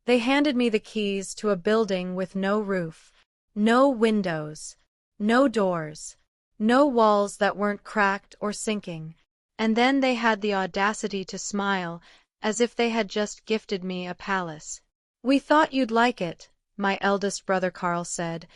They handed me the keys to a building with no roof, no windows, no doors, no walls that weren't cracked or sinking, and then they had the audacity to smile, as if they had just gifted me a palace. "We thought you'd like it," my eldest brother Carl said,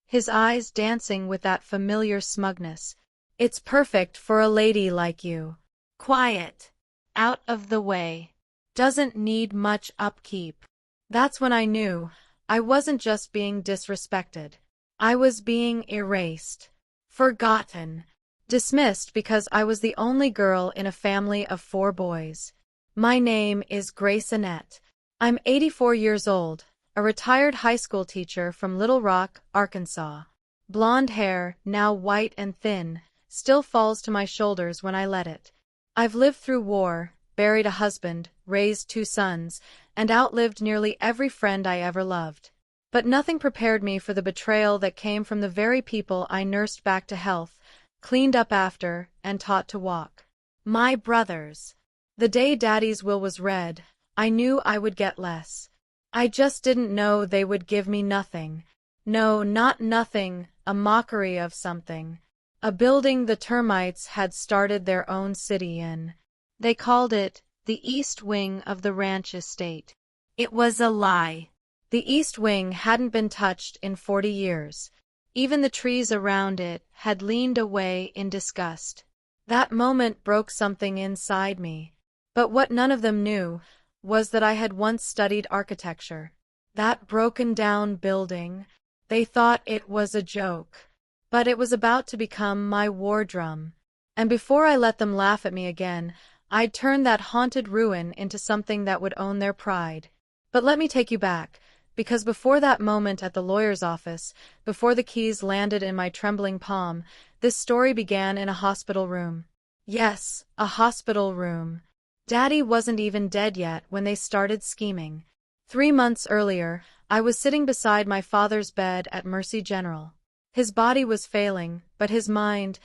his eyes dancing with that familiar smugness. "It's perfect for a lady like you. Quiet, out of the way, doesn't need much upkeep." That's when I knew I wasn't just being disrespected. I was being erased, forgotten, dismissed because I was the only girl in a family of 4 boys. My name is Grace Annette. I'm 84 years old, a retired high school teacher from Little Rock, Arkansas. Blonde hair, now white and thin, still falls to my shoulders when I let it. I've lived through war, buried a husband, raised 2 sons, and outlived nearly every friend I ever loved. But nothing prepared me for the betrayal that came from the very people I nursed back to health, cleaned up after, and taught to walk. My brothers. The day Daddy's will was read, I knew I would get less. I just didn't know they would give me nothing. No, not nothing, a mockery of something. A building the termites had started their own city in. They called it the East Wing of the ranch estate. It was a lie. The East Wing hadn't been touched in 40 years. Even the trees around it had leaned away in disgust. That moment broke something inside me. But what none of them knew was that I had once studied architecture. That broken-down building, they thought it was a joke. But it was about to become my war drum. And before I let them laugh at me again, I'd turn that haunted ruin into something that would own their pride. But let me take you back, because before that moment at the lawyer's office, before the keys landed in my trembling palm, this story began in a hospital room. Yes, a hospital room. Daddy wasn't even dead yet when they started scheming. 3 months earlier, I was sitting beside my father's bed at Mercy General. His body was failing, but his mind,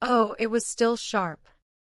oh, it was still sharp.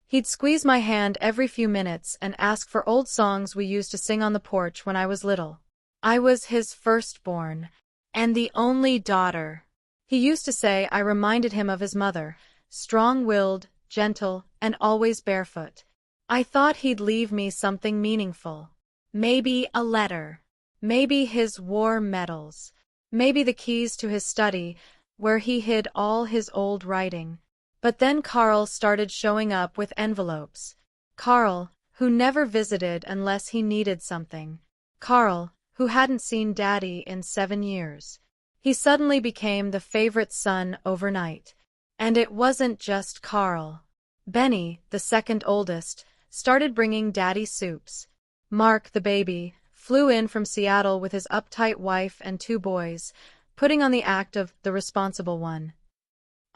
He'd squeeze my hand every few minutes and ask for old songs we used to sing on the porch when I was little. I was his firstborn, and the only daughter. He used to say I reminded him of his mother, strong-willed, gentle, and always barefoot. I thought he'd leave me something meaningful. Maybe a letter. Maybe his war medals. Maybe the keys to his study, where he hid all his old writing. But then Carl started showing up with envelopes. Carl, who never visited unless he needed something. Carl, who hadn't seen Daddy in 7 years. He suddenly became the favorite son overnight. And it wasn't just Carl. Benny, the second oldest, started bringing Daddy soups. Mark, the baby, flew in from Seattle with his uptight wife and 2 boys, putting on the act of the responsible one.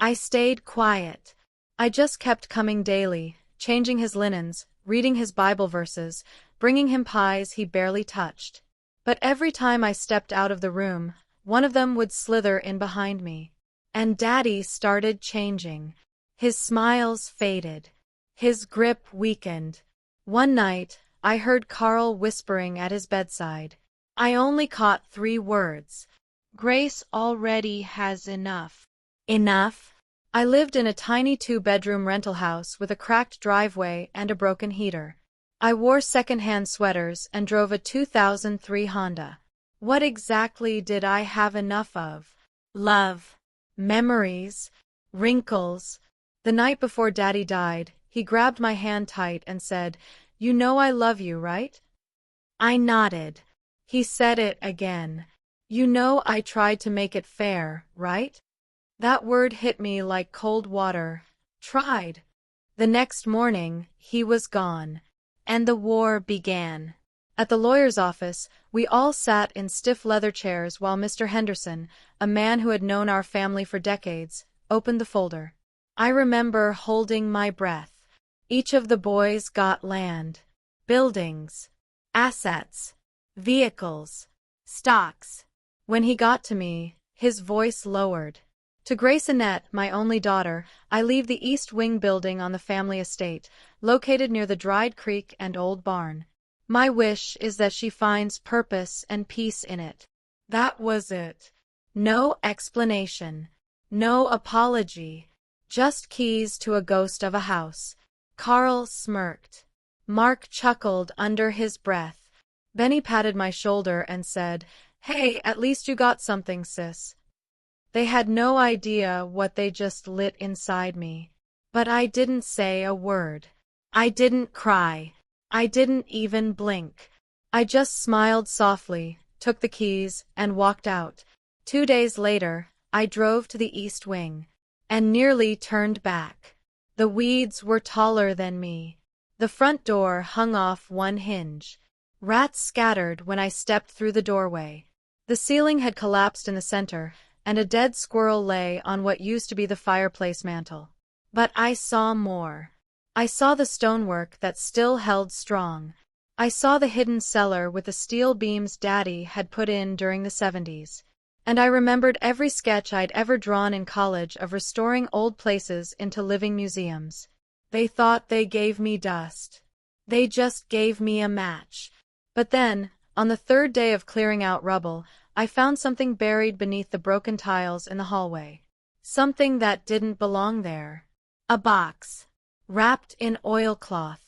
I stayed quiet. I just kept coming daily, changing his linens, reading his Bible verses, bringing him pies he barely touched. But every time I stepped out of the room, one of them would slither in behind me. And Daddy started changing. His smiles faded. His grip weakened. One night, I heard Carl whispering at his bedside. I only caught 3 words. "Grace already has enough." Enough? I lived in a tiny 2-bedroom rental house with a cracked driveway and a broken heater. I wore second-hand sweaters and drove a 2003 Honda. What exactly did I have enough of? Love. Memories. Wrinkles. The night before Daddy died, he grabbed my hand tight and said, "You know I love you, right?" I nodded. He said it again. "You know I tried to make it fair, right?" That word hit me like cold water. Tried. The next morning, he was gone. And the war began. At the lawyer's office, we all sat in stiff leather chairs while Mr. Henderson, a man who had known our family for decades, opened the folder. I remember holding my breath. Each of the boys got land, buildings, assets, vehicles, stocks. When he got to me, his voice lowered. To Grace Annette, my only daughter, I leave the East Wing building on the family estate, located near the dried creek and old barn. My wish is that she finds purpose and peace in it. That was it. No explanation. No apology. Just keys to a ghost of a house. Carl smirked. Mark chuckled under his breath. Benny patted my shoulder and said, "Hey, at least you got something, sis." They had no idea what they just lit inside me. But I didn't say a word. I didn't cry. I didn't even blink. I just smiled softly, took the keys, and walked out. 2 days later, I drove to the East Wing and nearly turned back. The weeds were taller than me. The front door hung off one hinge. Rats scattered when I stepped through the doorway. The ceiling had collapsed in the center, and a dead squirrel lay on what used to be the fireplace mantel. But I saw more. I saw the stonework that still held strong. I saw the hidden cellar with the steel beams Daddy had put in during the 70s. And I remembered every sketch I'd ever drawn in college of restoring old places into living museums. They thought they gave me dust. They just gave me a match. But then, on the third day of clearing out rubble, I found something buried beneath the broken tiles in the hallway. Something that didn't belong there. A box. Wrapped in oilcloth.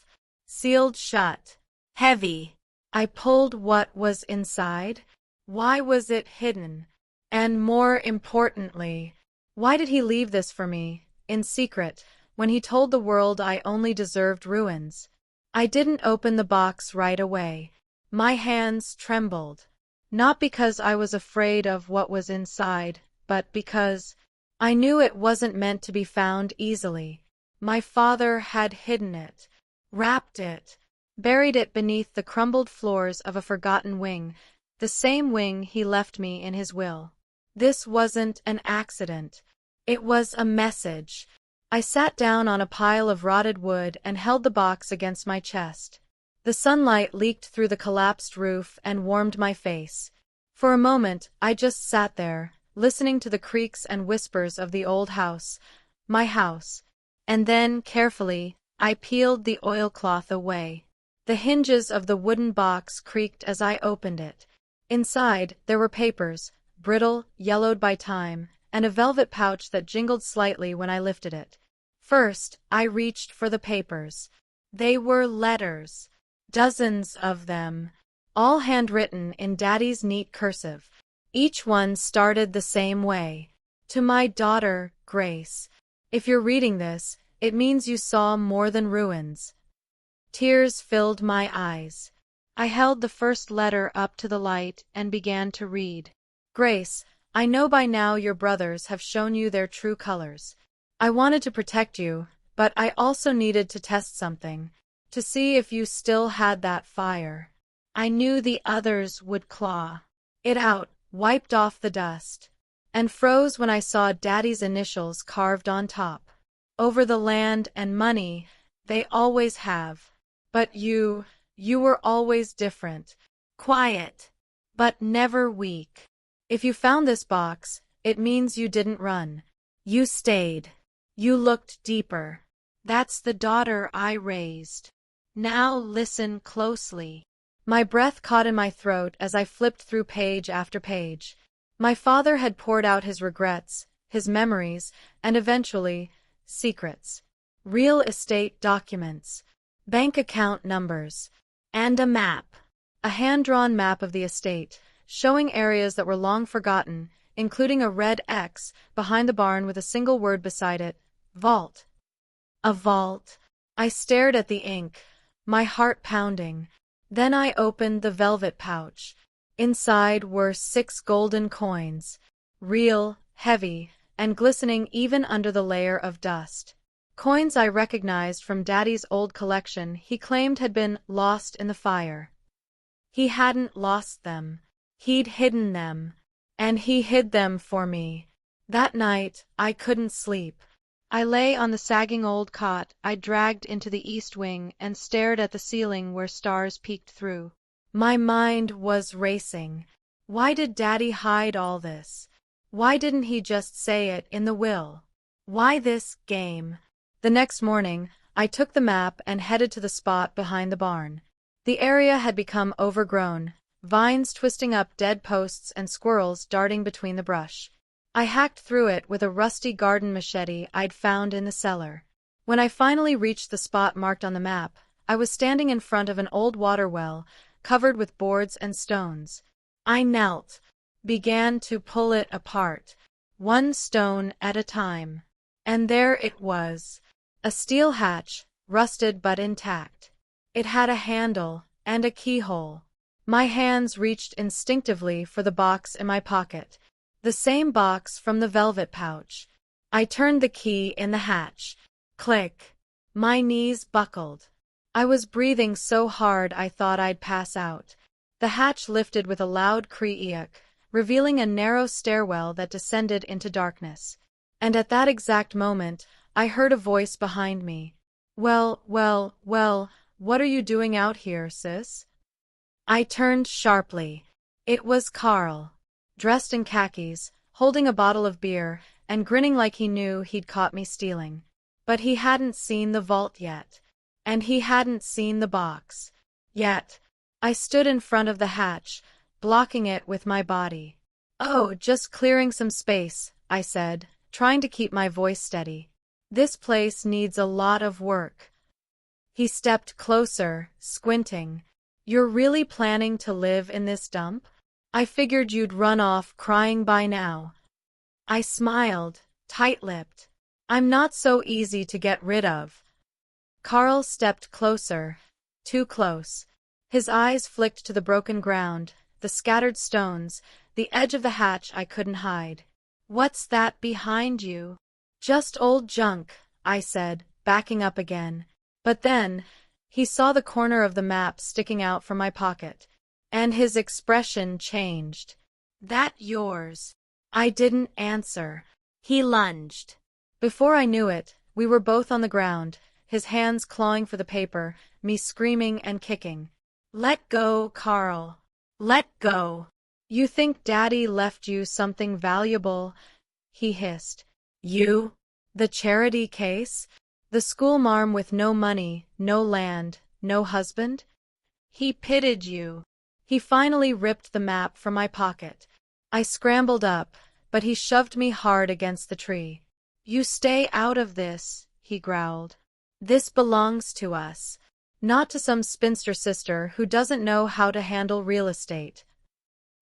Sealed shut. Heavy. I pulled what was inside. Why was it hidden? And more importantly, why did he leave this for me, in secret, when he told the world I only deserved ruins? I didn't open the box right away. My hands trembled. Not because I was afraid of what was inside, but because I knew it wasn't meant to be found easily. My father had hidden it, wrapped it, buried it beneath the crumbled floors of a forgotten wing, the same wing he left me in his will. This wasn't an accident. It was a message. I sat down on a pile of rotted wood and held the box against my chest. The sunlight leaked through the collapsed roof and warmed my face. For a moment, I just sat there, listening to the creaks and whispers of the old house, my house. And then, carefully, I peeled the oilcloth away. The hinges of the wooden box creaked as I opened it. Inside, there were papers, brittle, yellowed by time, and a velvet pouch that jingled slightly when I lifted it. First, I reached for the papers. They were letters. Dozens of them. All handwritten in Daddy's neat cursive. Each one started the same way. To my daughter, Grace. If you're reading this, it means you saw more than ruins. Tears filled my eyes. I held the first letter up to the light and began to read. Grace, I know by now your brothers have shown you their true colors. I wanted to protect you, but I also needed to test something, to see if you still had that fire. I knew the others would claw it out, wiped off the dust, and froze when I saw Daddy's initials carved on top. Over the land and money, they always have. But you were always different. Quiet, but never weak. If you found this box, it means you didn't run. You stayed. You looked deeper. That's the daughter I raised. Now listen closely. My breath caught in my throat as I flipped through page after page. My father had poured out his regrets, his memories, and eventually, secrets. Real estate documents, bank account numbers, and a map. A hand-drawn map of the estate, showing areas that were long forgotten, including a red X behind the barn with a single word beside it, vault. A vault. I stared at the ink, my heart pounding. Then I opened the velvet pouch. Inside were 6 golden coins, real, heavy, and glistening even under the layer of dust. Coins I recognized from Daddy's old collection he claimed had been lost in the fire. He hadn't lost them. He'd hidden them. And he hid them for me. That night, I couldn't sleep. I lay on the sagging old cot I dragged into the East Wing and stared at the ceiling where stars peeked through. My mind was racing. Why did Daddy hide all this? Why didn't he just say it in the will? Why this game? The next morning, I took the map and headed to the spot behind the barn. The area had become overgrown, vines twisting up dead posts and squirrels darting between the brush. I hacked through it with a rusty garden machete I'd found in the cellar. When I finally reached the spot marked on the map, I was standing in front of an old water well, covered with boards and stones. I knelt, began to pull it apart, one stone at a time. And there it was, a steel hatch, rusted but intact. It had a handle and a keyhole. My hands reached instinctively for the box in my pocket, the same box from the velvet pouch. I turned the key in the hatch. Click. My knees buckled. I was breathing so hard I thought I'd pass out. The hatch lifted with a loud creak, revealing a narrow stairwell that descended into darkness. And at that exact moment, I heard a voice behind me. Well, what are you doing out here, sis? I turned sharply. It was Carl, dressed in khakis, holding a bottle of beer, and grinning like he knew he'd caught me stealing. But he hadn't seen the vault yet. And he hadn't seen the box. Yet. I stood in front of the hatch, blocking it with my body. Oh, just clearing some space, I said, trying to keep my voice steady. This place needs a lot of work. He stepped closer, squinting. You're really planning to live in this dump? I figured you'd run off crying by now. I smiled, tight-lipped. I'm not so easy to get rid of. Carl stepped closer, too close. His eyes flicked to the broken ground, the scattered stones, the edge of the hatch I couldn't hide. What's that behind you? Just old junk, I said, backing up again. But then, he saw the corner of the map sticking out from my pocket, and his expression changed. That yours? I didn't answer. He lunged. Before I knew it, we were both on the ground, his hands clawing for the paper, me screaming and kicking. Let go, Carl. Let go. You think Daddy left you something valuable? He hissed. You? The charity case? The schoolmarm with no money, no land, no husband? He pitied you. He finally ripped the map from my pocket. I scrambled up, but he shoved me hard against the tree. You stay out of this, he growled. This belongs to us, not to some spinster sister who doesn't know how to handle real estate.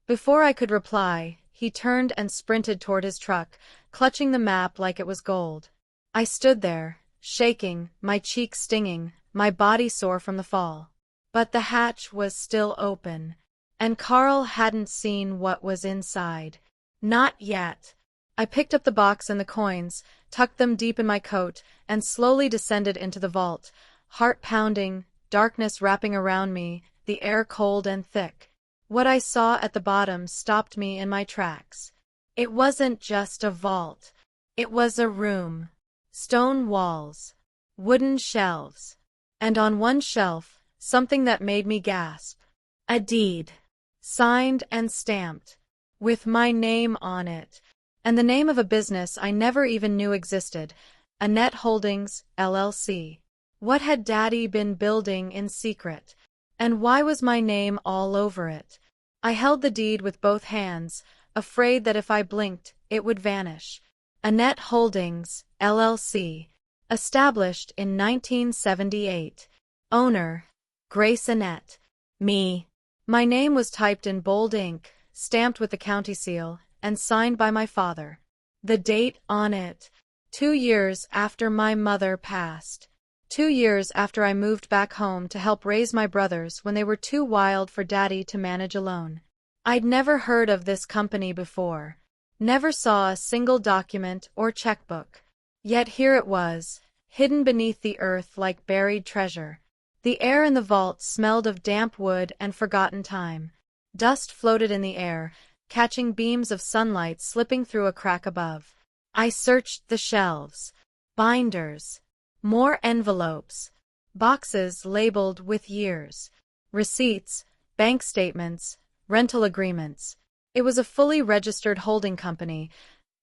Before I could reply, he turned and sprinted toward his truck, clutching the map like it was gold. I stood there, shaking, my cheeks stinging, my body sore from the fall. But the hatch was still open, and Carl hadn't seen what was inside. Not yet. I picked up the box and the coins, tucked them deep in my coat, and slowly descended into the vault, heart pounding, darkness wrapping around me, the air cold and thick. What I saw at the bottom stopped me in my tracks. It wasn't just a vault. It was a room. Stone walls. Wooden shelves. And on one shelf, something that made me gasp. A deed. Signed and stamped. With my name on it. And the name of a business I never even knew existed. Annette Holdings, LLC. What had Daddy been building in secret? And why was my name all over it? I held the deed with both hands, afraid that if I blinked, it would vanish. Annette Holdings, LLC. Established in 1978. Owner, Grace Annette. Me. My name was typed in bold ink, stamped with the county seal, and signed by my father. The date on it. 2 years after my mother passed. 2 years after I moved back home to help raise my brothers when they were too wild for Daddy to manage alone. I'd never heard of this company before. Never saw a single document or checkbook. Yet here it was, hidden beneath the earth like buried treasure. The air in the vault smelled of damp wood and forgotten time. Dust floated in the air, catching beams of sunlight slipping through a crack above. I searched the shelves. Binders. More envelopes. Boxes labeled with years. Receipts, bank statements, rental agreements. It was a fully registered holding company.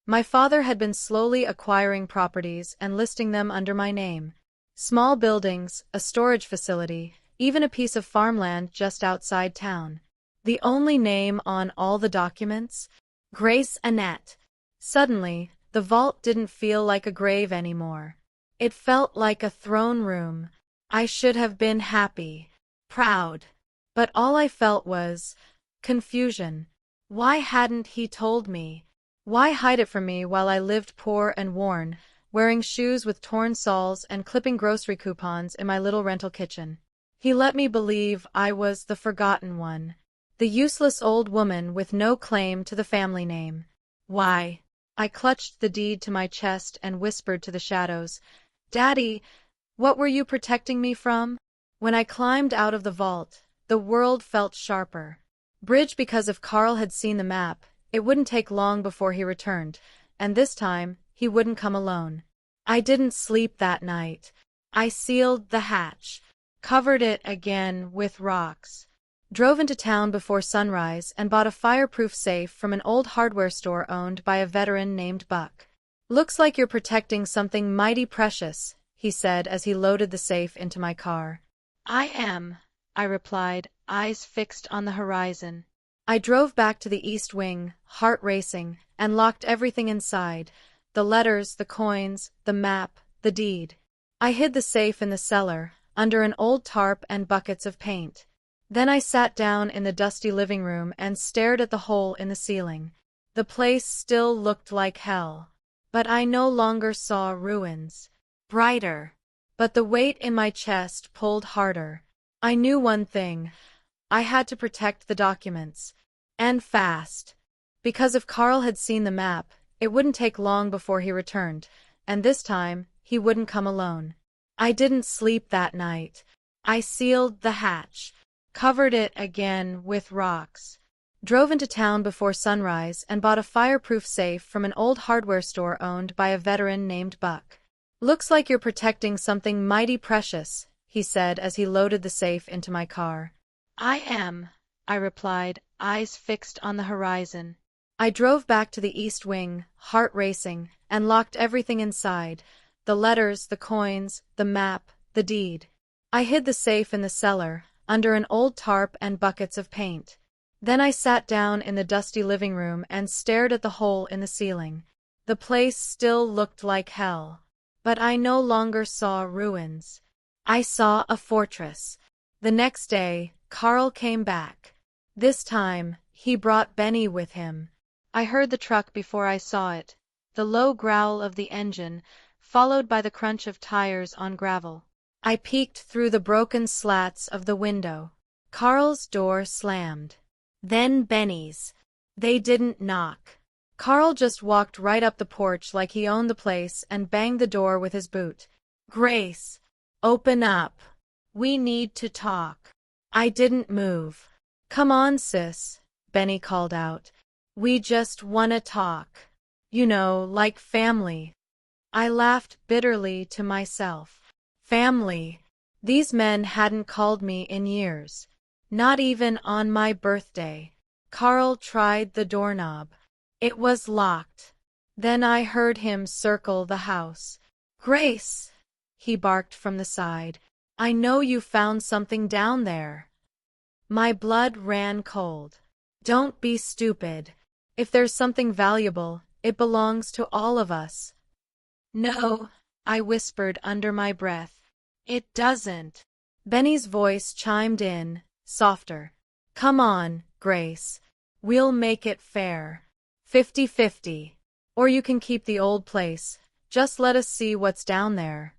My father had been slowly acquiring properties and listing them under my name. Small buildings, a storage facility, even a piece of farmland just outside town. The only name on all the documents? Grace Annette. Suddenly, the vault didn't feel like a grave anymore. It felt like a throne room. I should have been happy, proud. But all I felt was confusion. Why hadn't he told me? Why hide it from me while I lived poor and worn, wearing shoes with torn soles and clipping grocery coupons in my little rental kitchen? He let me believe I was the forgotten one, the useless old woman with no claim to the family name. Why? I clutched the deed to my chest and whispered to the shadows, "Daddy, what were you protecting me from?" When I climbed out of the vault, the world felt sharper. Bridge, because if Carl had seen the map, it wouldn't take long before he returned, and this time, he wouldn't come alone. I didn't sleep that night. I sealed the hatch, covered it again with rocks, drove into town before sunrise and bought a fireproof safe from an old hardware store owned by a veteran named Buck. "Looks like you're protecting something mighty precious," he said as he loaded the safe into my car. "I am," I replied, eyes fixed on the horizon. I drove back to the East Wing, heart racing, and locked everything inside: the letters, the coins, the map, the deed. I hid the safe in the cellar, under an old tarp and buckets of paint. Then I sat down in the dusty living room and stared at the hole in the ceiling. The place still looked like hell. But I no longer saw ruins. Brighter. But the weight in my chest pulled harder. I knew one thing. I had to protect the documents. And fast. Because if Carl had seen the map, it wouldn't take long before he returned, and this time, he wouldn't come alone. I didn't sleep that night. I sealed the hatch, covered it again with rocks, drove into town before sunrise and bought a fireproof safe from an old hardware store owned by a veteran named Buck. "Looks like you're protecting something mighty precious," he said as he loaded the safe into my car. "I am," I replied, eyes fixed on the horizon. I drove back to the East Wing, heart racing, and locked everything inside: the letters, the coins, the map, the deed. I hid the safe in the cellar, under an old tarp and buckets of paint. Then I sat down in the dusty living room and stared at the hole in the ceiling. The place still looked like hell. But I no longer saw ruins. I saw a fortress. The next day, Carl came back. This time, he brought Benny with him. I heard the truck before I saw it, the low growl of the engine, followed by the crunch of tires on gravel. I peeked through the broken slats of the window. Carl's door slammed. Then Benny's. They didn't knock. Carl just walked right up the porch like he owned the place and banged the door with his boot. "Grace, open up. We need to talk." I didn't move. "Come on, sis," Benny called out. "We just wanna talk. You know, like family." I laughed bitterly to myself. Family. These men hadn't called me in years. Not even on my birthday. Carl tried the doorknob. It was locked. Then I heard him circle the house. "Grace," he barked from the side. "I know you found something down there." My blood ran cold. "Don't be stupid. If there's something valuable, it belongs to all of us." "No," I whispered under my breath. "It doesn't." Benny's voice chimed in, softer. "Come on, Grace. We'll make it fair. 50-50. Or you can keep the old place. Just let us see what's down there."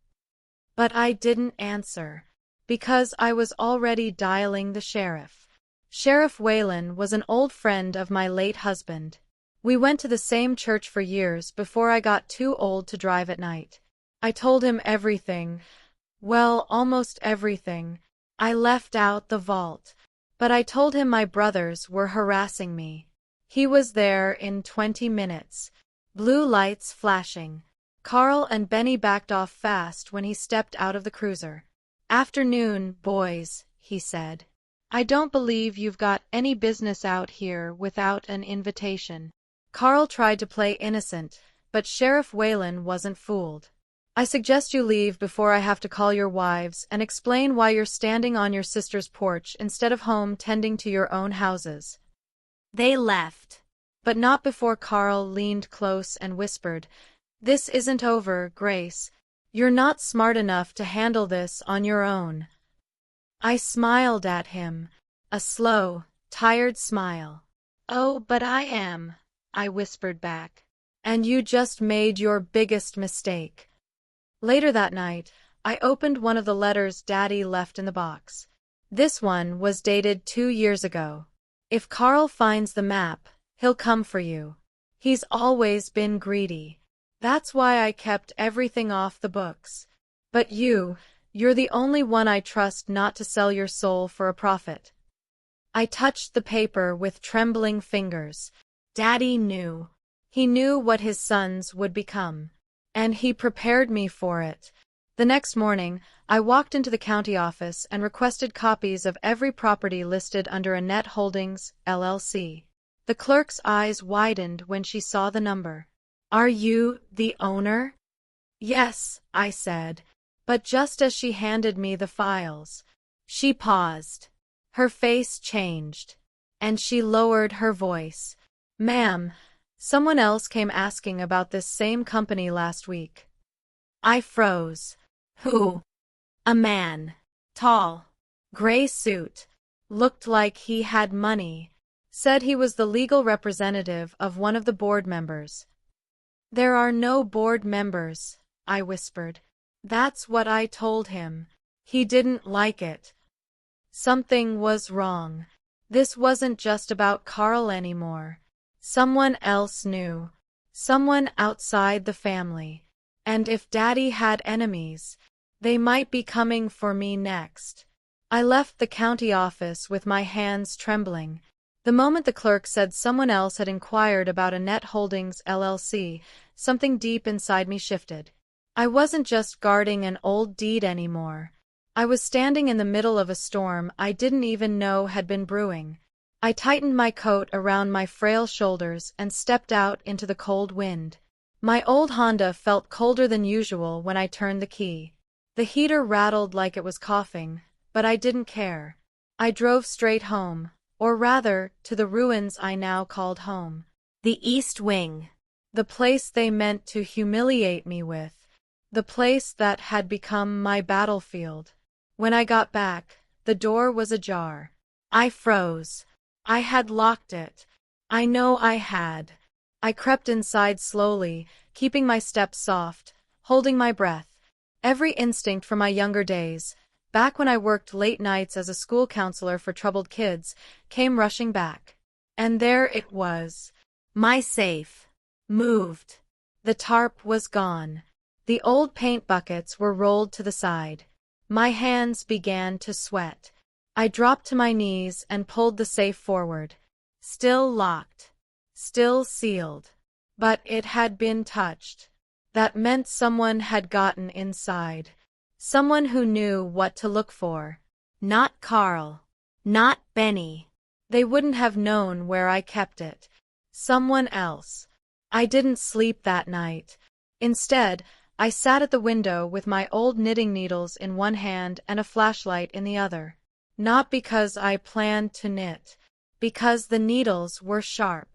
But I didn't answer. Because I was already dialing the sheriff. Sheriff Whalen was an old friend of my late husband. We went to the same church for years before I got too old to drive at night. I told him everything. Well, almost everything. I left out the vault. But I told him my brothers were harassing me. He was there in 20 minutes. Blue lights flashing. Carl and Benny backed off fast when he stepped out of the cruiser. "Afternoon, boys," he said. "I don't believe you've got any business out here without an invitation." Carl tried to play innocent, but Sheriff Whalen wasn't fooled. I suggest you leave before I have to call your wives and explain why you're standing on your sister's porch instead of home tending to your own houses." They left. But not before Carl leaned close and whispered, "This isn't over, Grace. You're not smart enough to handle this on your own." I smiled at him, a slow, tired smile. "Oh, but I am," I whispered back. "And you just made your biggest mistake." Later that night, I opened one of the letters Daddy left in the box. This one was dated 2 years ago. "If Carl finds the map, he'll come for you. He's always been greedy. That's why I kept everything off the books. But you're the only one I trust not to sell your soul for a profit." I touched the paper with trembling fingers. Daddy knew. He knew what his sons would become. And he prepared me for it. The next morning, I walked into the county office and requested copies of every property listed under Annette Holdings, LLC. The clerk's eyes widened when she saw the number. "Are you the owner?" "Yes," I said. But just as she handed me the files, she paused. Her face changed, and she lowered her voice. "Ma'am, someone else came asking about this same company last week." I froze. "Who?" "A man. Tall. Gray suit. Looked like he had money. Said he was the legal representative of one of the board members." "There are no board members," I whispered. "That's what I told him. He didn't like it." Something was wrong. This wasn't just about Carl anymore. Someone else knew. Someone outside the family. And if Daddy had enemies, they might be coming for me next. I left the county office with my hands trembling. The moment the clerk said someone else had inquired about Annette Holdings, LLC, something deep inside me shifted. I wasn't just guarding an old deed anymore. I was standing in the middle of a storm I didn't even know had been brewing. I tightened my coat around my frail shoulders and stepped out into the cold wind. My old Honda felt colder than usual when I turned the key. The heater rattled like it was coughing, but I didn't care. I drove straight home, or rather, to the ruins I now called home. The East Wing. The place they meant to humiliate me with. The place that had become my battlefield. When I got back, the door was ajar. I froze. I had locked it. I know I had. I crept inside slowly, keeping my steps soft, holding my breath. Every instinct from my younger days, back when I worked late nights as a school counselor for troubled kids, came rushing back. And there it was. My safe. Moved. The tarp was gone. The old paint buckets were rolled to the side. My hands began to sweat. I dropped to my knees and pulled the safe forward. Still locked. Still sealed. But it had been touched. That meant someone had gotten inside. Someone who knew what to look for. Not Carl. Not Benny. They wouldn't have known where I kept it. Someone else. I didn't sleep that night. Instead, I sat at the window with my old knitting needles in one hand and a flashlight in the other. Not because I planned to knit. Because the needles were sharp.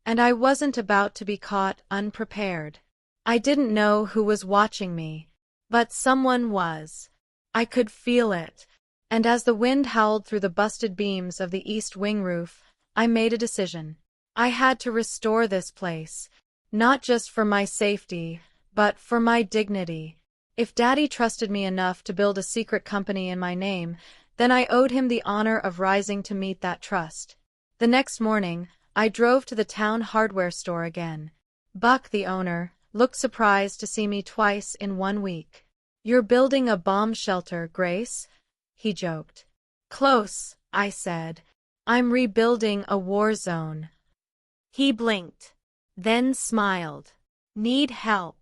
And I wasn't about to be caught unprepared. I didn't know who was watching me. But someone was. I could feel it. And as the wind howled through the busted beams of the east wing roof, I made a decision. I had to restore this place. Not just for my safety, but for my dignity. If Daddy trusted me enough to build a secret company in my name, then I owed him the honor of rising to meet that trust. The next morning, I drove to the town hardware store again. Buck, the owner, looked surprised to see me twice in 1 week. "You're building a bomb shelter, Grace?" he joked. "Close," I said. "I'm rebuilding a war zone." He blinked, then smiled. "Need help?"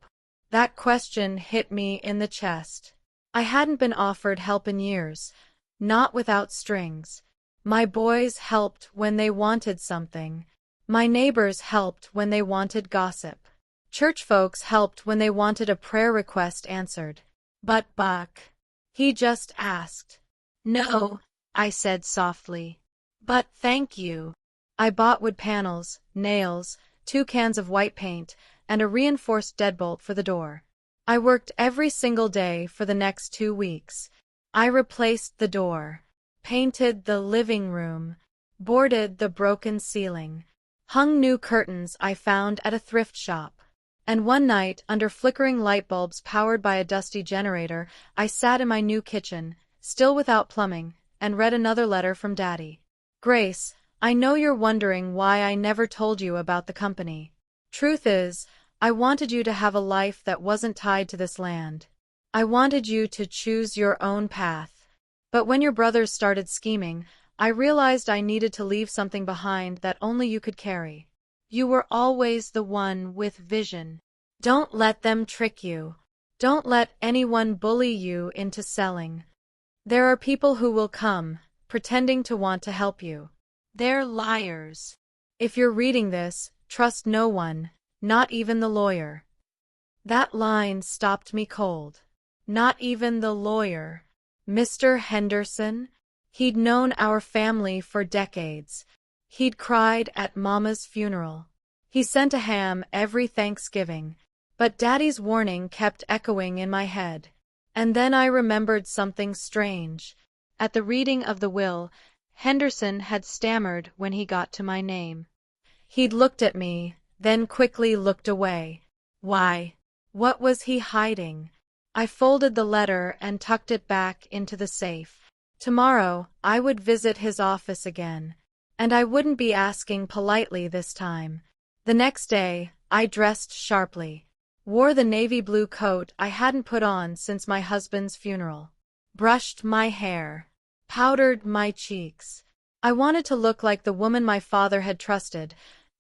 That question hit me in the chest. I hadn't been offered help in years, not without strings. My boys helped when they wanted something. My neighbors helped when they wanted gossip. Church folks helped when they wanted a prayer request answered. But Buck, he just asked. No, I said softly. But thank you. I bought wood panels, nails, 2 cans of white paint, and a reinforced deadbolt for the door. I worked every single day for the next 2 weeks. I replaced the door, painted the living room, boarded the broken ceiling, hung new curtains I found at a thrift shop. And one night, under flickering light bulbs powered by a dusty generator, I sat in my new kitchen, still without plumbing, and read another letter from Daddy. Grace, I know you're wondering why I never told you about the company. Truth is, I wanted you to have a life that wasn't tied to this land. I wanted you to choose your own path. But when your brothers started scheming, I realized I needed to leave something behind that only you could carry. You were always the one with vision. Don't let them trick you. Don't let anyone bully you into selling. There are people who will come, pretending to want to help you. They're liars. If you're reading this, trust no one, not even the lawyer. That line stopped me cold. Not even the lawyer. Mr. Henderson? He'd known our family for decades. He'd cried at Mama's funeral. He sent a ham every Thanksgiving. But Daddy's warning kept echoing in my head. And then I remembered something strange. At the reading of the will, Henderson had stammered when he got to my name. He'd looked at me, then quickly looked away. Why? What was he hiding? I folded the letter and tucked it back into the safe. Tomorrow, I would visit his office again. And I wouldn't be asking politely this time. The next day, I dressed sharply. Wore the navy blue coat I hadn't put on since my husband's funeral. Brushed my hair. Powdered my cheeks. I wanted to look like the woman my father had trusted,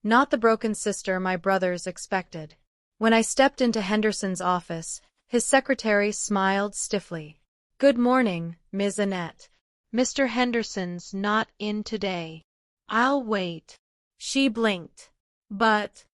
not the broken sister my brothers expected. When I stepped into Henderson's office, his secretary smiled stiffly. Good morning, Ms. Annette. Mr. Henderson's not in today. I'll wait. She blinked. But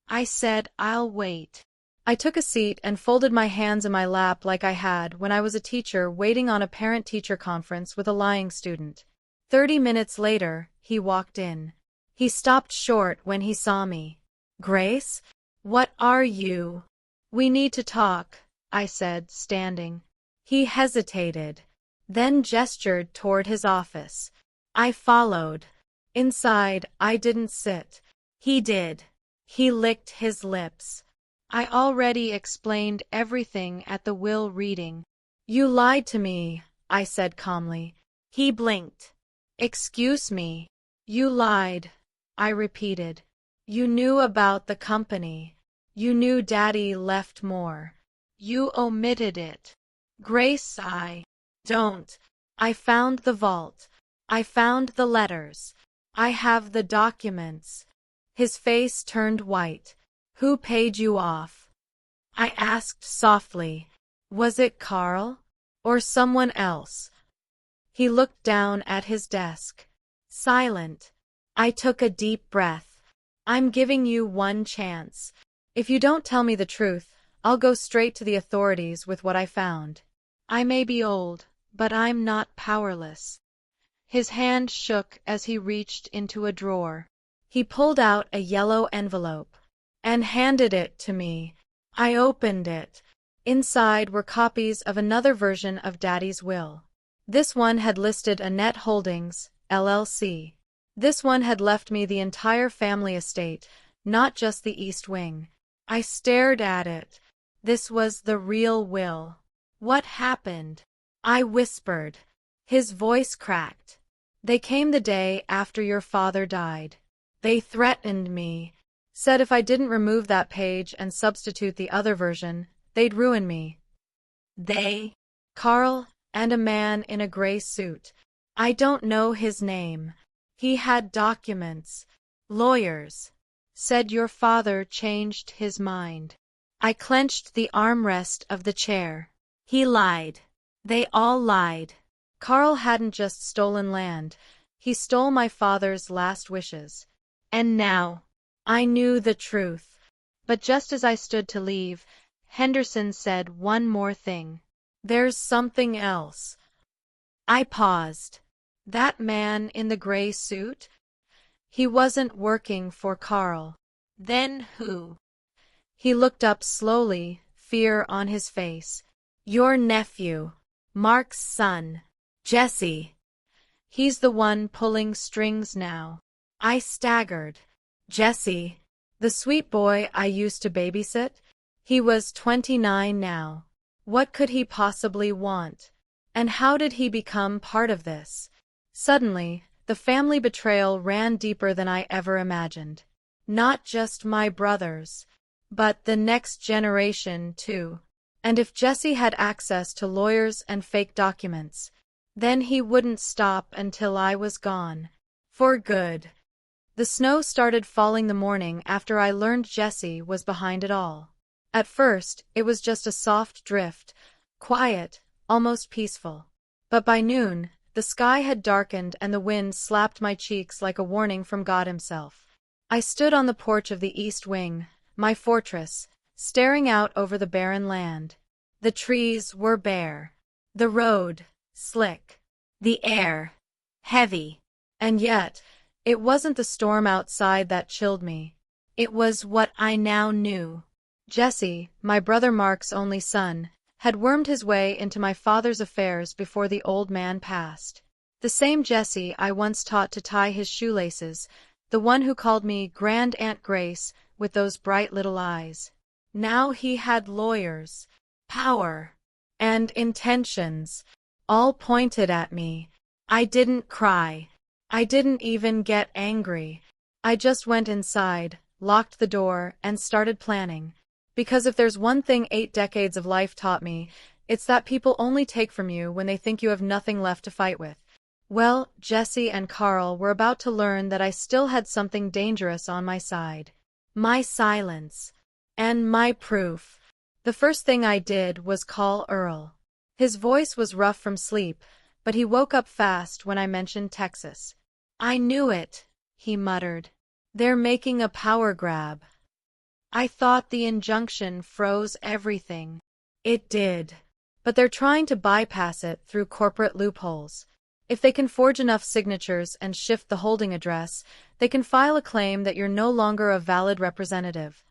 I said I'll wait. I took a seat and folded my hands in my lap like I had when I was a teacher waiting on a parent-teacher conference with a lying student. 30 minutes later, he walked in. He stopped short when he saw me. Grace? What are you? We need to talk, I said, standing. He hesitated, then gestured toward his office. I followed. Inside, I didn't sit. He did. He licked his lips. I already explained everything at the will reading. You lied to me, I said calmly. He blinked. Excuse me. You lied, I repeated. You knew about the company. You knew Daddy left more. You omitted it. Grace, I don't. I found the vault. I found the letters. I have the documents. His face turned white. Who paid you off? I asked softly. Was it Carl? Or someone else? He looked down at his desk. Silent. I took a deep breath. I'm giving you one chance. If you don't tell me the truth, I'll go straight to the authorities with what I found. I may be old, but I'm not powerless. His hand shook as he reached into a drawer. He pulled out a yellow envelope and handed it to me. I opened it. Inside were copies of another version of Daddy's will. This one had listed Annette Holdings, LLC. This one had left me the entire family estate, not just the East Wing. I stared at it. This was the real will. What happened? I whispered. His voice cracked. They came the day after your father died. They threatened me. Said if I didn't remove that page and substitute the other version, they'd ruin me. They? Carl and a man in a gray suit. I don't know his name. He had documents. Lawyers. Said your father changed his mind. I clenched the armrest of the chair. He lied. They all lied. Carl hadn't just stolen land. He stole my father's last wishes. And now, I knew the truth. But just as I stood to leave, Henderson said one more thing. "There's something else." I paused. That man in the gray suit? He wasn't working for Carl. Then who? He looked up slowly, fear on his face. "Your nephew. Mark's son. Jesse. He's the one pulling strings now." I staggered. Jesse, the sweet boy I used to babysit? He was 29 now. What could he possibly want? And how did he become part of this? Suddenly, the family betrayal ran deeper than I ever imagined. Not just my brothers, but the next generation, too. And if Jesse had access to lawyers and fake documents, then he wouldn't stop until I was gone. For good. The snow started falling the morning after I learned Jesse was behind it all. At first, it was just a soft drift, quiet, almost peaceful. But by noon, the sky had darkened and the wind slapped my cheeks like a warning from God himself. I stood on the porch of the East Wing, my fortress, staring out over the barren land. The trees were bare. The road, slick. The air, heavy. And yet, it wasn't the storm outside that chilled me. It was what I now knew. Jesse, my brother Mark's only son, had wormed his way into my father's affairs before the old man passed. The same Jesse I once taught to tie his shoelaces, the one who called me Grand Aunt Grace with those bright little eyes. Now he had lawyers, power, and intentions, all pointed at me. I didn't cry. I didn't even get angry. I just went inside, locked the door, and started planning. Because if there's one thing 8 decades of life taught me, it's that people only take from you when they think you have nothing left to fight with. Well, Jesse and Carl were about to learn that I still had something dangerous on my side. My silence. And my proof. The first thing I did was call Earl. His voice was rough from sleep, but he woke up fast when I mentioned Texas. "I knew it," he muttered. "They're making a power grab." I thought the injunction froze everything. It did. But they're trying to bypass it through corporate loopholes. If they can forge enough signatures and shift the holding address, they can file a claim that you're no longer a valid representative.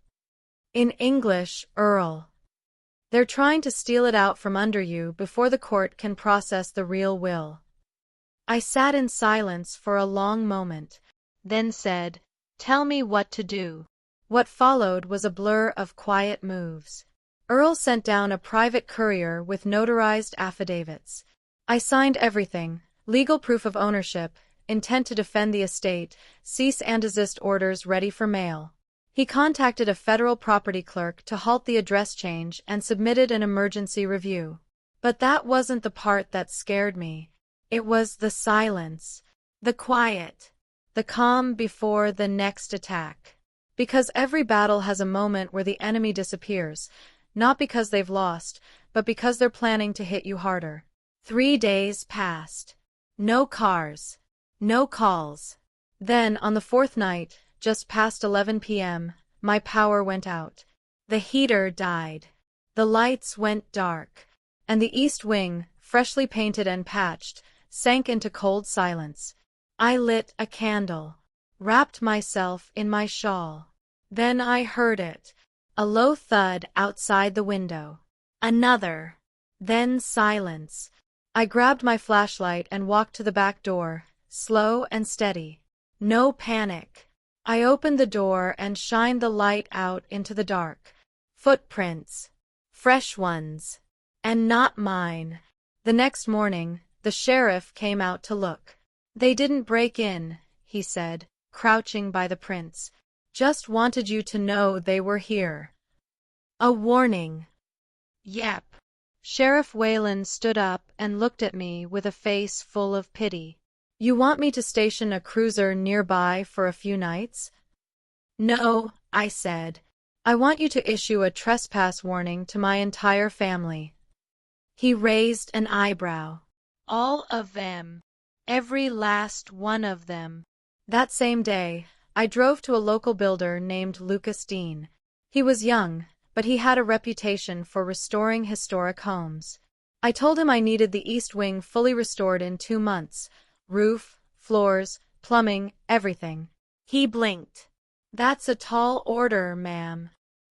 In English, Earl. They're trying to steal it out from under you before the court can process the real will. I sat in silence for a long moment, then said, "Tell me what to do." What followed was a blur of quiet moves. Earl sent down a private courier with notarized affidavits. I signed everything: legal proof of ownership, intent to defend the estate, cease and desist orders ready for mail. He contacted a federal property clerk to halt the address change and submitted an emergency review. But that wasn't the part that scared me. It was the silence, the quiet, the calm before the next attack. Because every battle has a moment where the enemy disappears, not because they've lost, but because they're planning to hit you harder. 3 days passed. No cars. No calls. Then, on the 4th night, just past 11 p.m., my power went out. The heater died. The lights went dark. And the East Wing, freshly painted and patched, sank into cold silence. I lit a candle, wrapped myself in my shawl. Then I heard it. A low thud outside the window. Another. Then silence. I grabbed my flashlight and walked to the back door, slow and steady. No panic. I opened the door and shined the light out into the dark. Footprints. Fresh ones. And not mine. The next morning, the sheriff came out to look. "They didn't break in," he said, crouching by the prints. "Just wanted you to know they were here." A warning. Yep. Sheriff Whalen stood up and looked at me with a face full of pity. "You want me to station a cruiser nearby for a few nights?" "No," I said. "I want you to issue a trespass warning to my entire family." He raised an eyebrow. "All of them. Every last one of them." That same day, I drove to a local builder named Lucas Dean. He was young, but he had a reputation for restoring historic homes. I told him I needed the East Wing fully restored in 2 months. Roof, floors, plumbing, everything. He blinked. "That's a tall order, ma'am."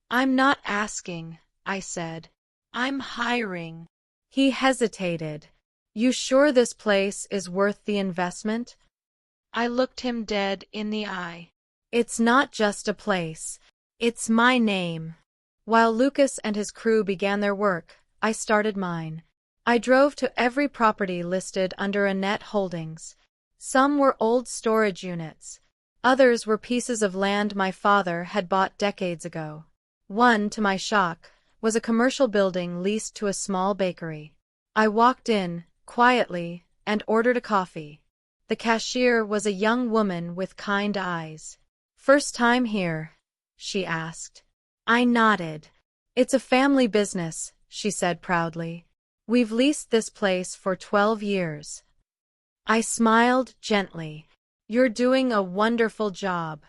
"I'm not asking," I said. "I'm hiring." He hesitated. "You sure this place is worth the investment?" I looked him dead in the eye. "It's not just a place. It's my name." While Lucas and his crew began their work, I started mine. I drove to every property listed under Annette Holdings. Some were old storage units. Others were pieces of land my father had bought decades ago. One, to my shock, was a commercial building leased to a small bakery. I walked in, quietly, and ordered a coffee. The cashier was a young woman with kind eyes. "First time here?" she asked. I nodded. "It's a family business," she said proudly. "We've leased this place for 12 years. I smiled gently. "You're doing a wonderful job."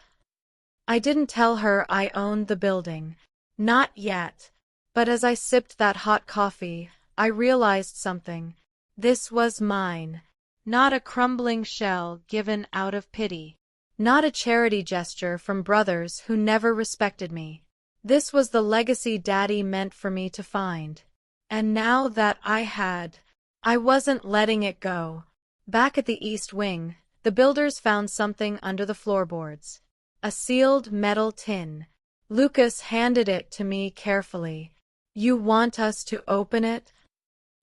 I didn't tell her I owned the building. Not yet. But as I sipped that hot coffee, I realized something. This was mine. Not a crumbling shell given out of pity. Not a charity gesture from brothers who never respected me. This was the legacy Daddy meant for me to find. And now that I wasn't letting it go. Back at the East Wing, the builders found something under the floorboards. A sealed metal tin. Lucas handed it to me carefully. "You want us to open it?"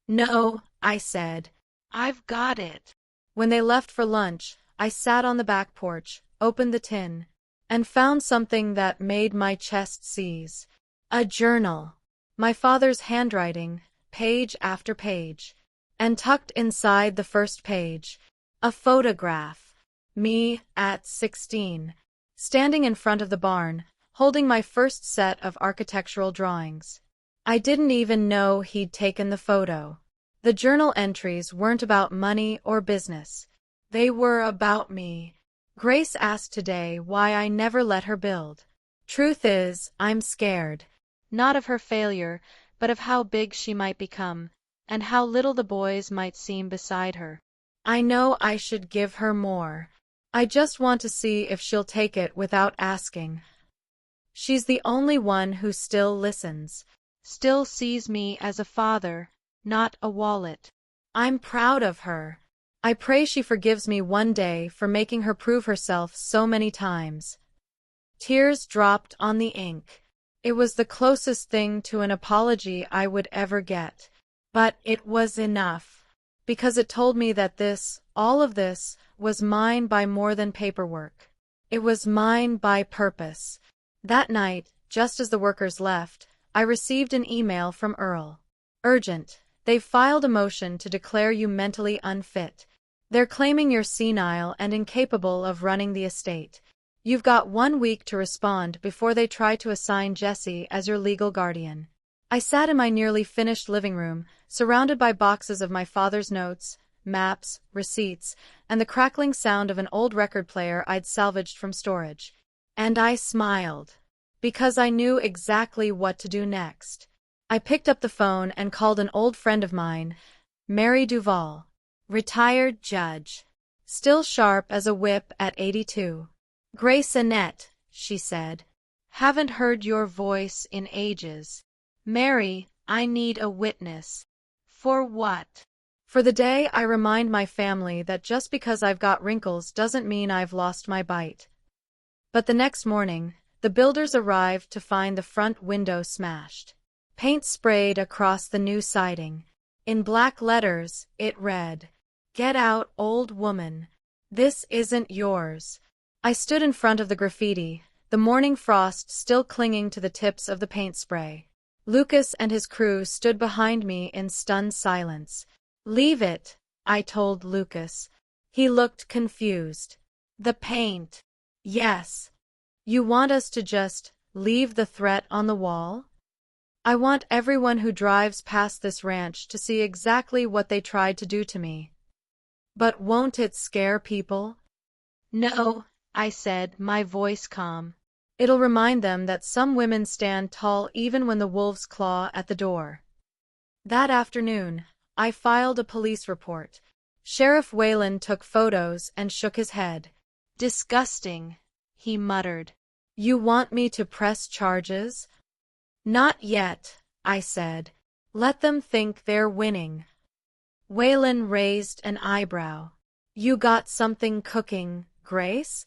"No," I said. "I've got it." When they left for lunch, I sat on the back porch, opened the tin, and found something that made my chest seize. A journal. My father's handwriting, page after page. And tucked inside the first page, a photograph. Me, at 16, standing in front of the barn, holding my first set of architectural drawings. I didn't even know he'd taken the photo. The journal entries weren't about money or business. They were about me. Grace asked today why I never let her build. Truth is, I'm scared. Not of her failure, but of how big she might become, and how little the boys might seem beside her. I know I should give her more. I just want to see if she'll take it without asking. She's the only one who still listens. Still sees me as a father, not a wallet. I'm proud of her. I pray she forgives me one day for making her prove herself so many times. Tears dropped on the ink. It was the closest thing to an apology I would ever get. But it was enough. Because it told me that all of this, was mine by more than paperwork. It was mine by purpose. That night, just as the workers left, I received an email from Earl. "Urgent. They've filed a motion to declare you mentally unfit. They're claiming you're senile and incapable of running the estate. You've got 1 week to respond before they try to assign Jesse as your legal guardian." I sat in my nearly finished living room, surrounded by boxes of my father's notes, maps, receipts, and the crackling sound of an old record player I'd salvaged from storage. And I smiled. Because I knew exactly what to do next. I picked up the phone and called an old friend of mine, Mary Duval, retired judge. Still sharp as a whip at 82. "Grace Annette," she said. "Haven't heard your voice in ages. Mary, I need a witness." "For what?" "For the day I remind my family that just because I've got wrinkles doesn't mean I've lost my bite." But the next morning, the builders arrived to find the front window smashed. Paint sprayed across the new siding. In black letters, it read, "Get out, old woman. This isn't yours." I stood in front of the graffiti, the morning frost still clinging to the tips of the paint spray. Lucas and his crew stood behind me in stunned silence. "Leave it," I told Lucas. He looked confused. "The paint." "Yes. You want us to just leave the threat on the wall?" "I want everyone who drives past this ranch to see exactly what they tried to do to me." "But won't it scare people?" "No," I said, my voice calm. It'll remind them that some women stand tall even when the wolves claw at the door. That afternoon, I filed a police report. Sheriff Whalen took photos and shook his head. Disgusting, he muttered. You want me to press charges? Not yet, I said. Let them think they're winning. Whalen raised an eyebrow. You got something cooking, Grace?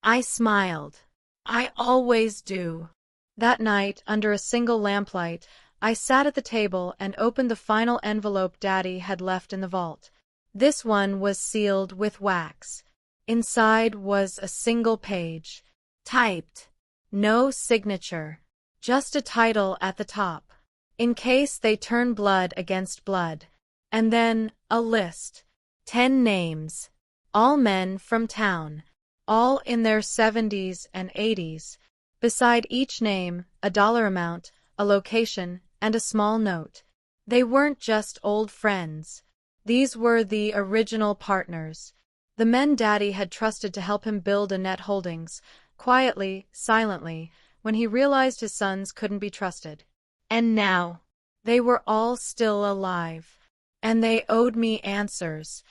I smiled. I always do. That night, under a single lamplight, I sat at the table and opened the final envelope Daddy had left in the vault. This one was sealed with wax. Inside was a single page. Typed. No signature. Just a title at the top. In case they turn blood against blood. And then, a list. 10 names. All men from town. All in their 70s and 80s. Beside each name, a dollar amount, a location, and a small note. They weren't just old friends. These were the original partners. The men Daddy had trusted to help him build a net holdings, quietly, silently, when he realized his sons couldn't be trusted. And now, they were all still alive. And they owed me answers.